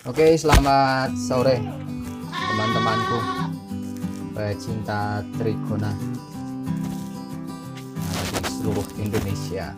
Oke, selamat sore teman-temanku pecinta Trigona di seluruh Indonesia.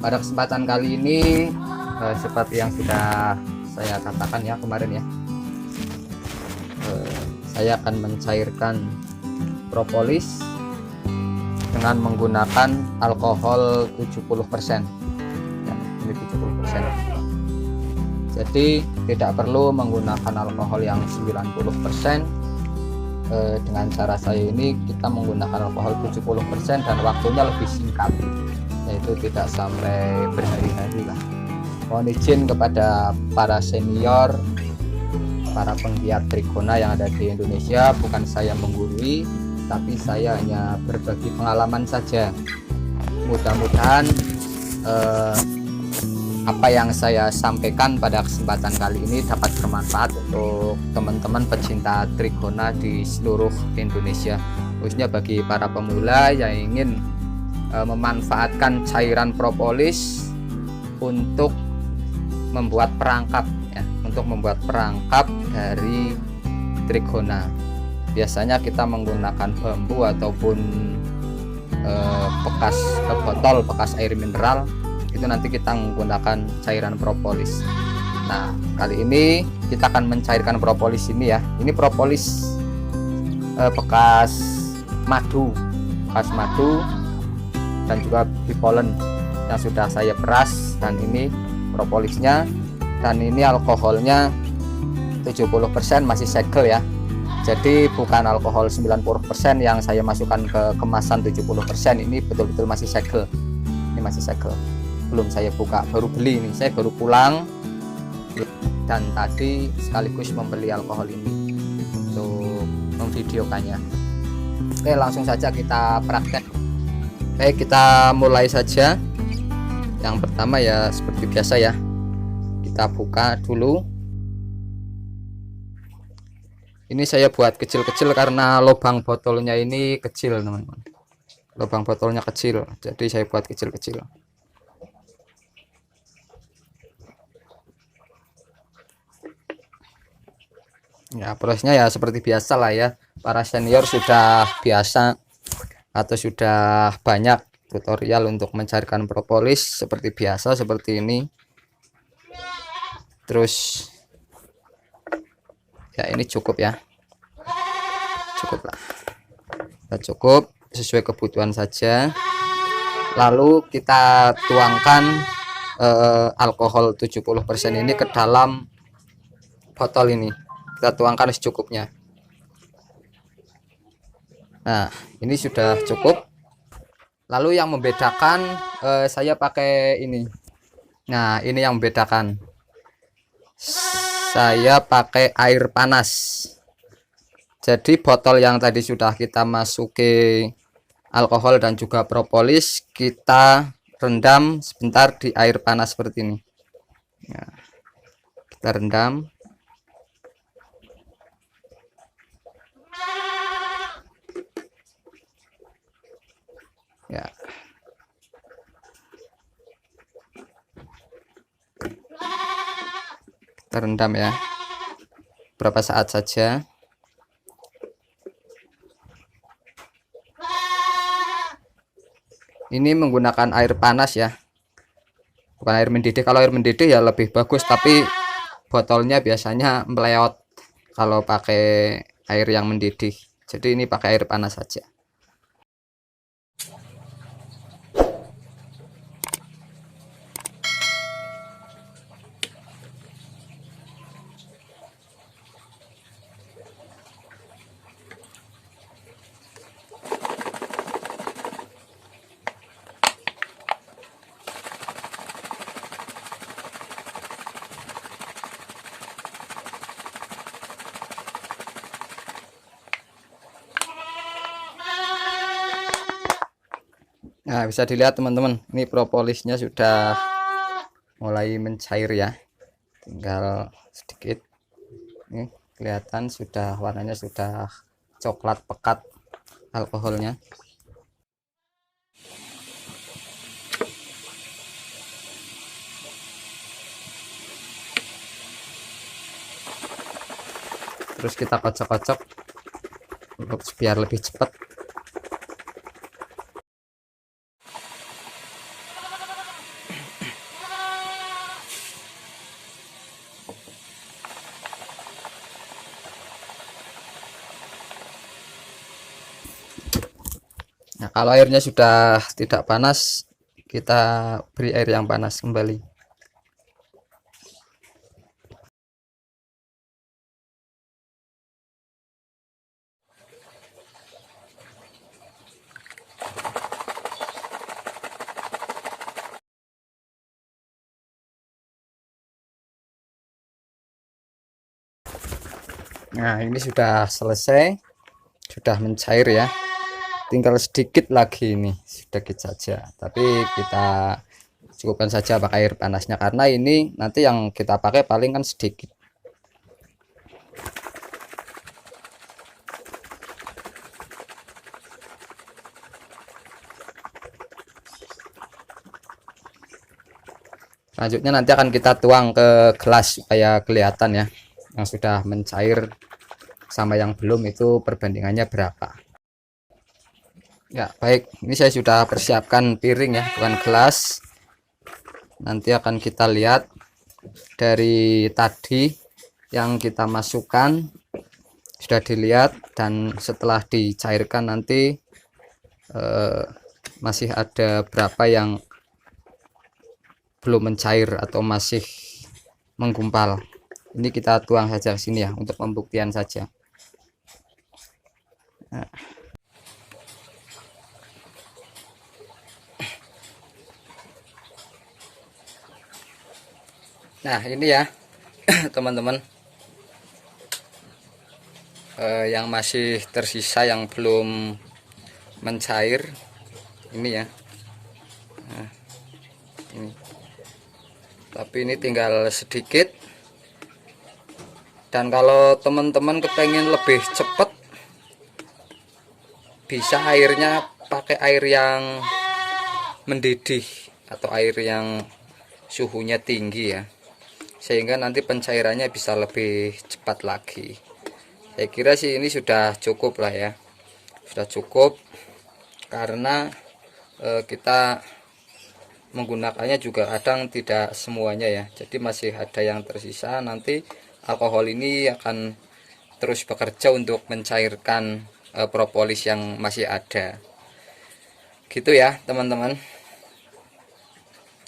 Pada kesempatan kali ini, seperti yang sudah saya katakan ya kemarin ya, saya akan mencairkan propolis dengan menggunakan alkohol 70%. Ya, ini 70%. Jadi tidak perlu menggunakan alkohol yang 90%. Dengan cara saya ini kita menggunakan alkohol 70% dan waktunya lebih singkat, yaitu tidak sampai berhari-hari lah. Mohon izin kepada para senior, para penggiat Trigona yang ada di Indonesia, bukan saya menggurui, tapi saya hanya berbagi pengalaman saja. Mudah-mudahan apa yang saya sampaikan pada kesempatan kali ini dapat bermanfaat untuk teman-teman pecinta Trigona di seluruh Indonesia, khususnya bagi para pemula yang ingin memanfaatkan cairan propolis untuk membuat perangkap ya, untuk membuat perangkap dari Trigona. Biasanya kita menggunakan bambu ataupun bekas botol bekas air mineral, itu nanti kita menggunakan cairan propolis. Nah, kali ini kita akan mencairkan propolis ini ya. Ini propolis bekas madu dan juga bipolen yang sudah saya peras, dan ini propolisnya, dan ini alkoholnya 70% masih segel ya. Jadi bukan alkohol 90% yang saya masukkan ke kemasan 70%, ini betul-betul masih segel. Ini masih segel. Belum saya buka, baru beli ini, saya baru pulang dan tadi sekaligus membeli alkohol ini untuk memvideokannya. Oke, langsung saja kita praktek. Oke, kita mulai saja. Yang pertama ya seperti biasa ya, kita buka dulu. Ini saya buat kecil-kecil karena lubang botolnya ini kecil teman-teman, lubang botolnya kecil, jadi saya buat kecil-kecil. Ya, prosesnya ya seperti biasa lah ya. Para senior sudah biasa atau sudah banyak tutorial untuk mencairkan propolis seperti biasa seperti ini. Terus ya ini cukup ya. Cukup lah. Ya, cukup sesuai kebutuhan saja. Lalu kita tuangkan alkohol 70% ini ke dalam botol ini. Kita tuangkan secukupnya. Nah, ini sudah cukup. Lalu yang membedakan saya pakai ini. Nah, ini yang membedakan. Saya pakai air panas. Jadi botol yang tadi sudah kita masuki alkohol dan juga propolis, kita rendam sebentar di air panas seperti ini. Nah, kita rendam. Ya. Kita rendam ya. Berapa saat saja. Ini menggunakan air panas ya. Bukan air mendidih. Kalau air mendidih ya lebih bagus, tapi botolnya biasanya meleot kalau pakai air yang mendidih. Jadi ini pakai air panas saja. Nah, bisa dilihat teman-teman, ini propolisnya sudah mulai mencair ya, tinggal sedikit. Ini kelihatan sudah warnanya sudah coklat pekat alkoholnya. terus kita kocok-kocok untuk biar lebih cepat. Nah, kalau airnya sudah tidak panas, kita beri air yang panas kembali. Nah, ini sudah selesai, sudah mencair ya. Tinggal sedikit lagi, ini sedikit saja, tapi kita cukupkan saja pakai air panasnya karena ini nanti yang kita pakai paling kan sedikit. Selanjutnya nanti akan kita tuang ke gelas supaya kelihatan ya yang sudah mencair sama yang belum itu perbandingannya berapa. Ya baik, ini saya sudah persiapkan piring ya, bukan gelas. Nanti akan kita lihat dari tadi yang kita masukkan sudah dilihat, dan setelah dicairkan nanti masih ada berapa yang belum mencair atau masih menggumpal. Ini kita tuang saja ke sini ya untuk pembuktian saja. Nah ini ya teman-teman, yang masih tersisa yang belum mencair ini ya. Nah, ini. Tapi ini tinggal sedikit, dan kalau teman-teman kepengen lebih cepat bisa airnya pakai air yang mendidih atau air yang suhunya tinggi ya, sehingga nanti pencairannya bisa lebih cepat lagi. Saya kira sih ini sudah cukup lah ya, sudah cukup karena kita menggunakannya juga kadang tidak semuanya ya, jadi masih ada yang tersisa. Nanti alkohol ini akan terus bekerja untuk mencairkan propolis yang masih ada gitu ya teman-teman.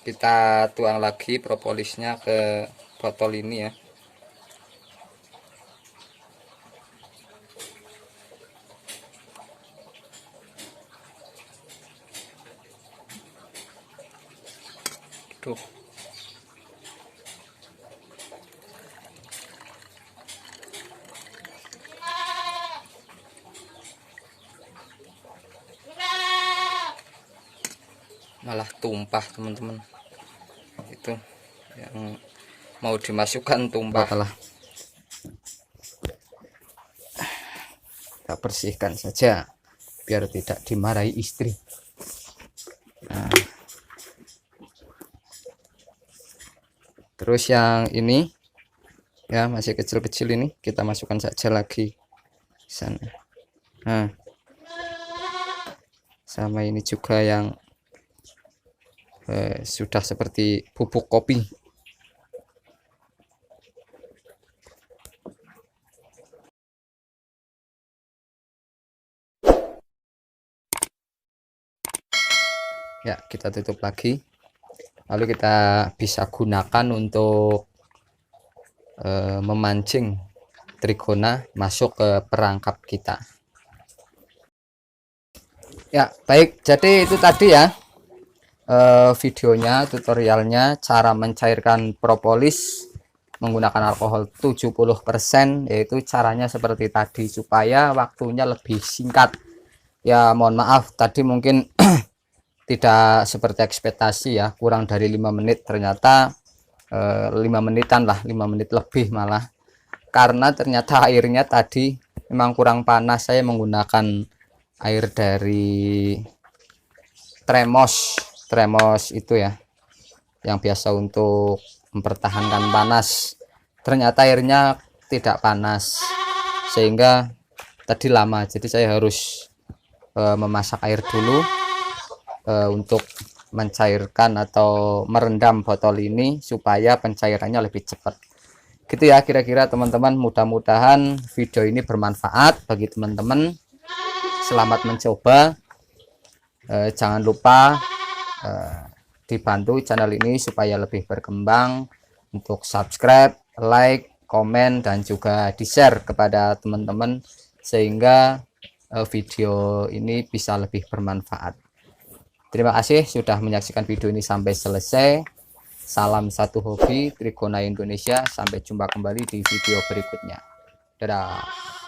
Kita tuang lagi propolisnya ke botol ini ya. Tuh. Malah tumpah teman-teman, itu yang mau dimasukkan tumpah lah. Kita bersihkan saja biar tidak dimarahi istri. Nah, terus yang ini ya masih kecil-kecil ini kita masukkan saja lagi sana. Nah, sama ini juga yang sudah seperti bubuk kopi. Ya, kita tutup lagi. Lalu kita bisa gunakan untuk memancing trigona masuk ke perangkap kita. Ya, baik. Jadi itu tadi ya videonya, tutorialnya cara mencairkan propolis menggunakan alkohol 70%, yaitu caranya seperti tadi supaya waktunya lebih singkat. Ya, mohon maaf tadi mungkin tidak seperti ekspektasi ya, kurang dari 5 menit, ternyata 5 menitan lah, 5 menit lebih malah, karena ternyata airnya tadi memang kurang panas. Saya menggunakan air dari tremos itu ya, yang biasa untuk mempertahankan panas. Ternyata airnya tidak panas, sehingga tadi lama, jadi saya harus memasak air dulu untuk mencairkan atau merendam botol ini supaya pencairannya lebih cepat gitu ya kira-kira teman-teman. Mudah-mudahan video ini bermanfaat bagi teman-teman. Selamat mencoba. Jangan lupa dibantu channel ini supaya lebih berkembang, untuk subscribe, like, komen, dan juga di-share kepada teman-teman sehingga video ini bisa lebih bermanfaat. Terima kasih sudah menyaksikan video ini sampai selesai. Salam satu hobi Trigona Indonesia. Sampai jumpa kembali di video berikutnya. Dadah.